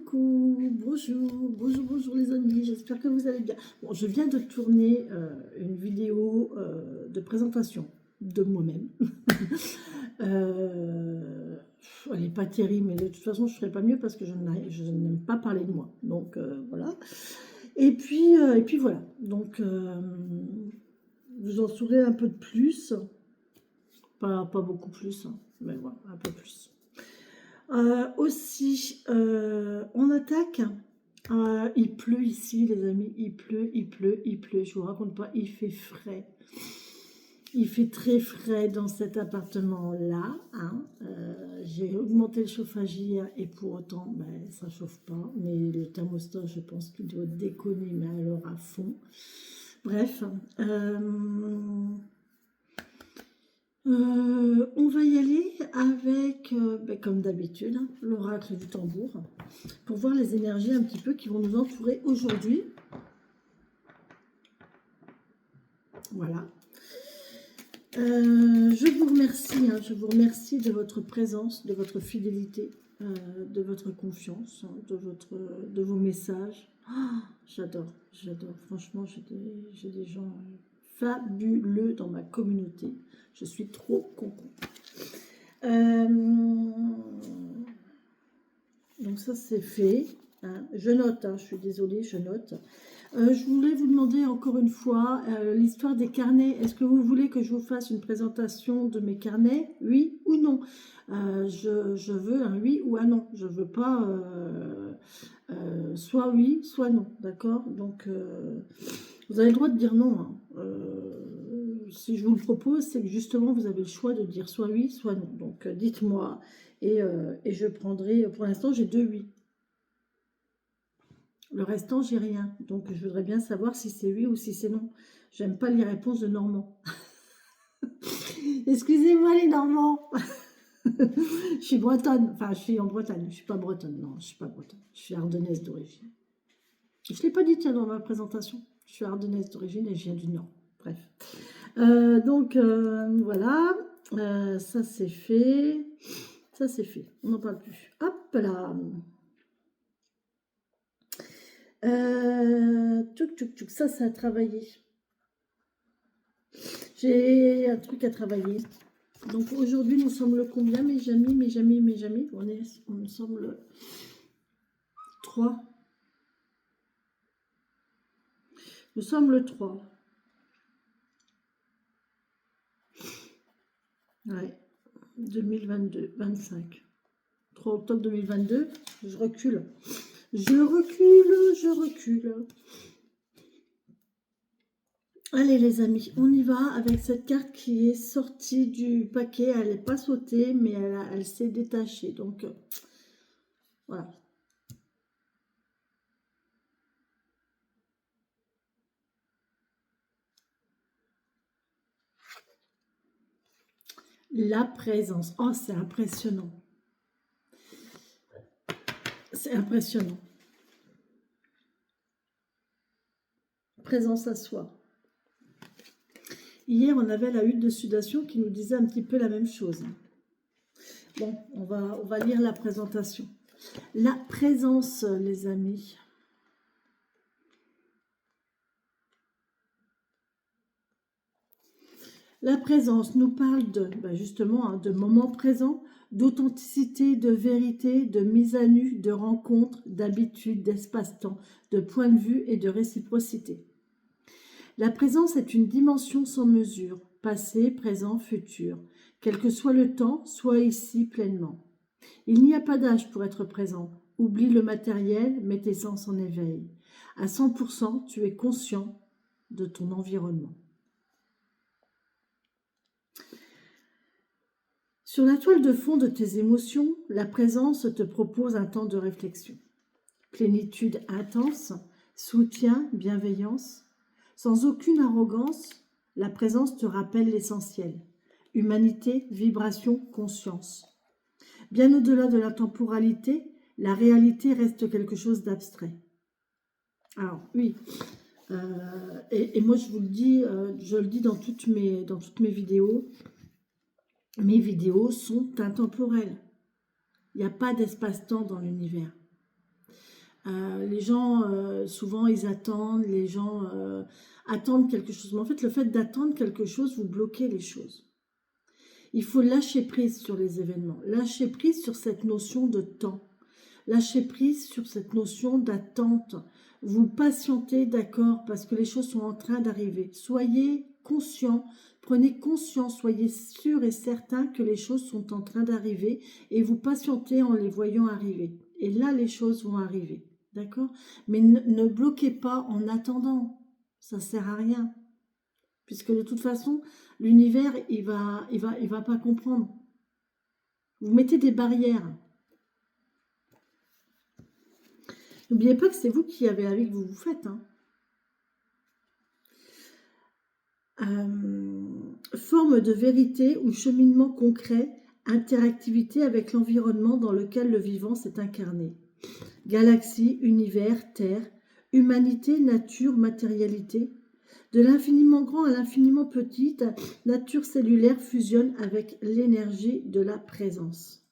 coucou, bonjour les amis, j'espère que vous allez bien. Bon, je viens de tourner une vidéo de présentation de moi-même. Elle n'est pas terrible, mais de toute façon je ne ferai pas mieux parce que je n'aime pas parler de moi. Donc voilà. Et puis voilà, donc vous en saurez un peu de plus, pas beaucoup plus, hein, mais voilà, un peu plus. Aussi, on attaque. Il pleut ici, les amis. Il pleut. Je vous raconte pas, il fait frais. Il fait très frais dans cet appartement-là. Hein. J'ai augmenté le chauffage hier et pour autant, ben, ça ne chauffe pas. Mais le thermostat, je pense qu'il doit déconner, mais alors à fond. Bref. On va y aller avec, comme d'habitude, hein, l'oracle du tambour, pour voir les énergies un petit peu qui vont nous entourer aujourd'hui. Voilà. Je vous remercie de votre présence, de votre fidélité, de votre confiance, hein, de vos messages. Oh, j'adore. Franchement, j'ai des gens fabuleux dans ma communauté. Je suis trop contente. Donc ça c'est fait. Hein. Je note, hein, je suis désolée, je note. Je voulais vous demander encore une fois l'histoire des carnets. Est-ce que vous voulez que je vous fasse une présentation de mes carnets? Oui ou non? Je veux un oui ou un non. Je ne veux pas soit oui, soit non. D'accord? Donc, vous avez le droit de dire non. Hein. Si je vous le propose, c'est que justement, vous avez le choix de dire soit oui, soit non. Donc, dites-moi et je prendrai... Pour l'instant, j'ai 2 oui. Le restant, j'ai rien. Donc, je voudrais bien savoir si c'est oui ou si c'est non. J'aime pas les réponses de Normands. Excusez-moi les Normands. Je suis bretonne. Enfin, je suis en Bretagne. Je suis pas bretonne. Non, je suis pas bretonne. Je suis ardennaise d'origine. Je ne l'ai pas dit, tiens, dans ma présentation. Je suis ardennaise d'origine et je viens du Nord. Bref. Donc, voilà. Ça, c'est fait. Ça, c'est fait. On n'en parle plus. Hop là. Ça, ça a travaillé. J'ai un truc à travailler. Donc aujourd'hui, nous sommes le combien, mes amis? Nous sommes le 3. Nous sommes le 3. Ouais. 2022, 25. 3 octobre 2022. Je recule. Je recule. Allez les amis, on y va avec cette carte qui est sortie du paquet. Elle n'est pas sautée, mais elle s'est détachée. Donc, voilà. La présence. Oh, c'est impressionnant. C'est impressionnant. Présence à soi. Hier, on avait la hutte de sudation qui nous disait un petit peu la même chose. Bon, on va lire la présentation. La présence, les amis. La présence nous parle de, justement, de moments présents, d'authenticité, de vérité, de mise à nu, de rencontre, d'habitude, d'espace-temps, de point de vue et de réciprocité. La présence est une dimension sans mesure, passé, présent, futur. Quel que soit le temps, sois ici pleinement. Il n'y a pas d'âge pour être présent. Oublie le matériel, mets tes sens en éveil. À 100%, tu es conscient de ton environnement. Sur la toile de fond de tes émotions, la présence te propose un temps de réflexion. Plénitude intense, soutien, bienveillance. Sans aucune arrogance, la présence te rappelle l'essentiel. Humanité, vibration, conscience. Bien au-delà de la temporalité, la réalité reste quelque chose d'abstrait. Alors, oui, et moi je vous le dis, je le dis dans toutes mes vidéos. Mes vidéos sont intemporelles. Il n'y a pas d'espace-temps dans l'univers. Les gens, souvent, ils attendent, les gens attendent quelque chose. Mais en fait, le fait d'attendre quelque chose, vous bloquez les choses. Il faut lâcher prise sur les événements, lâcher prise sur cette notion de temps, lâcher prise sur cette notion d'attente. Vous patientez, d'accord, parce que les choses sont en train d'arriver. Soyez conscient, prenez conscience, soyez sûr et certain que les choses sont en train d'arriver et vous patientez en les voyant arriver. Et là, les choses vont arriver, d'accord? Mais ne bloquez pas en attendant, ça sert à rien. Puisque de toute façon, l'univers, il va pas comprendre. Vous mettez des barrières. N'oubliez pas que c'est vous qui avez la vie que vous vous faites. Hein. Forme de vérité ou cheminement concret, interactivité avec l'environnement dans lequel le vivant s'est incarné. Galaxie, univers, terre, humanité, nature, matérialité. De l'infiniment grand à l'infiniment petite, nature cellulaire fusionne avec l'énergie de la présence.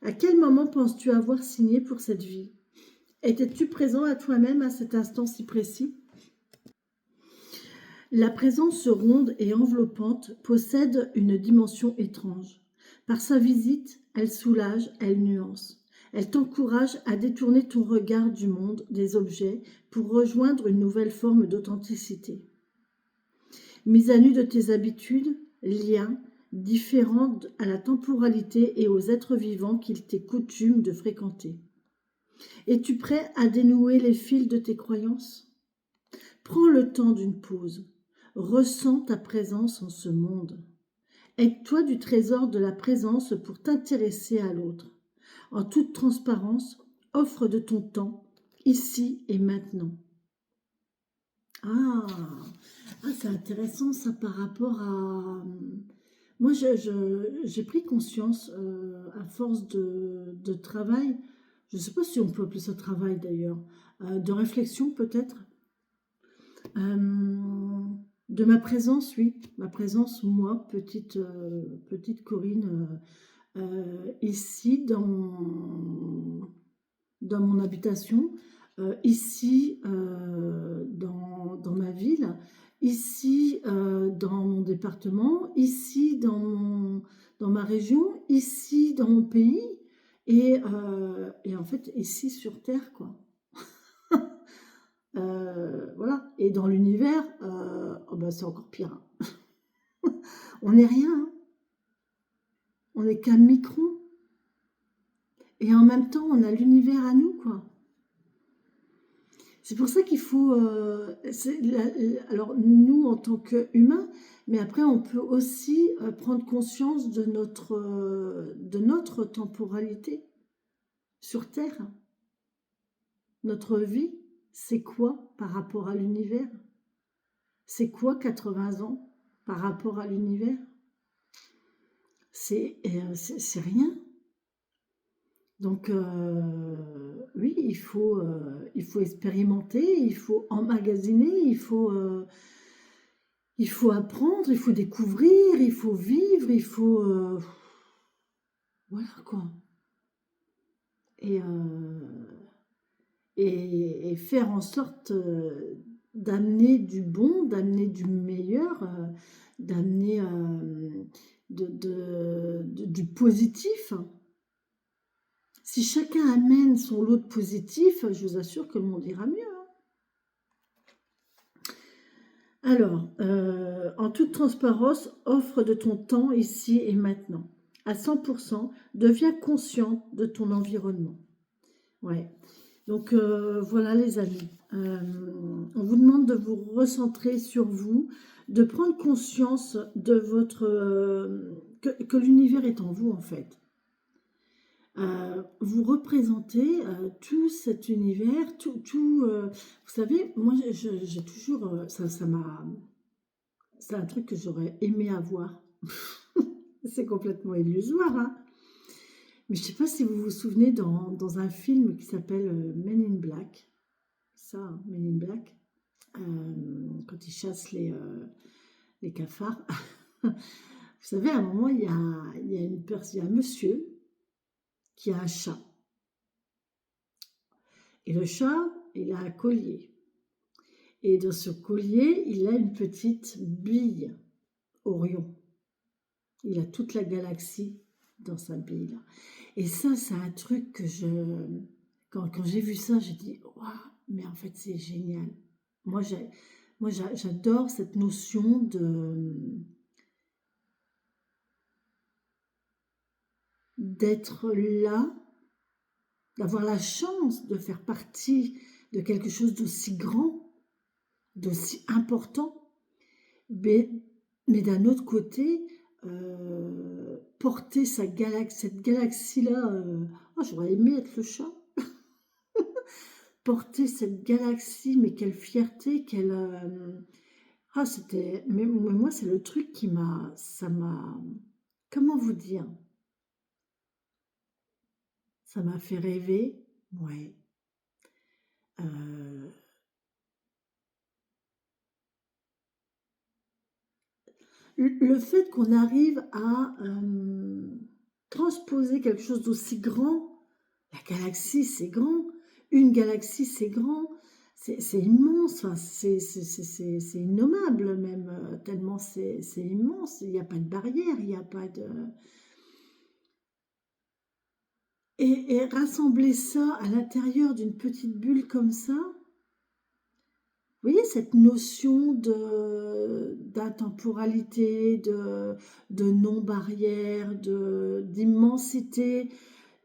À quel moment penses-tu avoir signé pour cette vie? Étais-tu présent à toi-même à cet instant si précis? La présence ronde et enveloppante possède une dimension étrange. Par sa visite, elle soulage, elle nuance. Elle t'encourage à détourner ton regard du monde, des objets, pour rejoindre une nouvelle forme d'authenticité. Mise à nu de tes habitudes, liens, différents à la temporalité et aux êtres vivants qu'il t'est coutume de fréquenter. Es-tu prêt à dénouer les fils de tes croyances? Prends le temps d'une pause. Ressens ta présence en ce monde. Aide-toi du trésor de la présence pour t'intéresser à l'autre. En toute transparence, offre de ton temps, ici et maintenant. Ah, c'est intéressant ça par rapport à... Moi, j'ai pris conscience, à force de travail, je ne sais pas si on peut appeler ça travail d'ailleurs, de réflexion peut-être, de ma présence, oui, ma présence, moi, petite Corinne, ici dans mon habitation, ici dans ma ville, ici dans mon département, ici dans ma région, ici dans mon pays, et en fait ici sur Terre, quoi. Voilà. Et dans l'univers, oh bah, c'est encore pire. Hein. On n'est rien. Hein. On n'est qu'un micron. Et en même temps, on a l'univers à nous, quoi. C'est pour ça qu'il faut... alors, nous, en tant qu'humains, mais après, on peut aussi prendre conscience de notre temporalité sur Terre. Notre vie, c'est quoi par rapport à l'univers? C'est quoi 80 ans par rapport à l'univers? C'est rien. Donc, oui, il faut expérimenter, il faut emmagasiner, il faut apprendre, il faut découvrir, il faut vivre, il faut... voilà, quoi. Et, et faire en sorte d'amener du bon, d'amener du meilleur, d'amener du positif. Si chacun amène son lot de positif, je vous assure que le monde ira mieux. Hein. Alors, en toute transparence, offre de ton temps ici et maintenant. À 100%, deviens conscient de ton environnement. Ouais. Donc, voilà les amis. On vous demande de vous recentrer sur vous, de prendre conscience de votre... que l'univers est en vous, en fait. Vous représentez tout cet univers, vous savez, moi j'ai toujours, c'est un truc que j'aurais aimé avoir. C'est complètement illusoire, hein. Mais je ne sais pas si vous vous souvenez dans un film qui s'appelle Men in Black, ça, hein, Men in Black, quand ils chassent les cafards. Vous savez, à un moment, il y a un monsieur qui a un chat. Et le chat, il a un collier. Et dans ce collier, il a une petite bille, Orion. Il a toute la galaxie dans sa bille. Et ça, c'est un truc que quand j'ai vu ça, j'ai dit, waouh, mais en fait, c'est génial. Moi, j'adore cette notion d'être là, d'avoir la chance de faire partie de quelque chose d'aussi grand, d'aussi important, mais d'un autre côté, porter cette galaxie-là, j'aurais aimé être le chat, porter cette galaxie, mais quelle fierté, mais moi c'est le truc comment vous dire, ça m'a fait rêver, ouais. Euh, le fait qu'on arrive à transposer quelque chose d'aussi grand, la galaxie c'est grand, une galaxie c'est grand, c'est immense, enfin, c'est innommable même, tellement c'est immense, il n'y a pas de barrière, il n'y a pas de... Et rassembler ça à l'intérieur d'une petite bulle comme ça, vous voyez cette notion d'intemporalité, de non-barrière, d'immensité,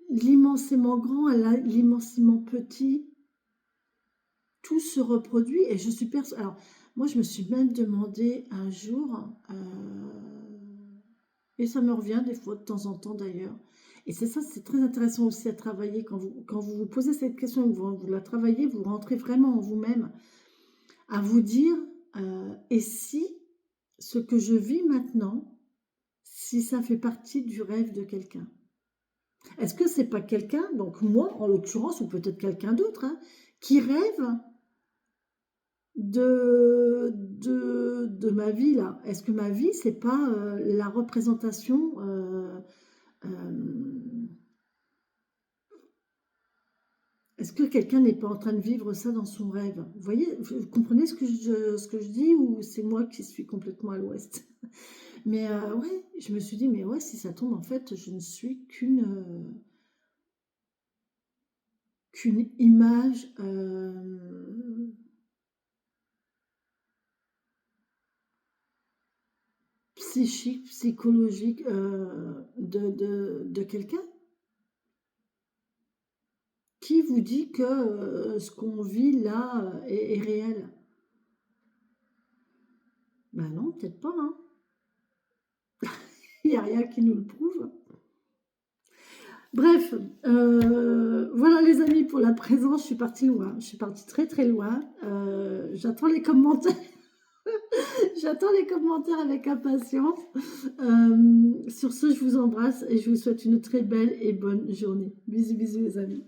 l'immensément grand à l'immensément petit, tout se reproduit et je suis persuadée. Alors, moi, je me suis même demandé un jour, et ça me revient des fois de temps en temps d'ailleurs, et c'est ça, c'est très intéressant aussi à travailler quand vous posez cette question, vous la travaillez, vous rentrez vraiment en vous-même, à vous dire, et si ce que je vis maintenant, si ça fait partie du rêve de quelqu'un? Est-ce que c'est pas quelqu'un, donc moi en l'occurrence, ou peut-être quelqu'un d'autre, hein, qui rêve de ma vie là? Est-ce que ma vie, c'est pas la représentation est-ce que quelqu'un n'est pas en train de vivre ça dans son rêve? Vous voyez, vous comprenez ce que je dis ou c'est moi qui suis complètement à l'ouest? Mais ouais, je me suis dit, mais ouais, si ça tombe, en fait, je ne suis qu'une image psychique, psychologique de quelqu'un. Qui vous dit que ce qu'on vit là est réel? Ben non, peut-être pas, hein. Il n'y a rien qui nous le prouve. Bref, voilà les amis pour la présence, je suis partie loin, je suis partie très très loin. J'attends les commentaires. J'attends les commentaires avec impatience. Sur ce, je vous embrasse et je vous souhaite une très belle et bonne journée. Bisous, bisous les amis.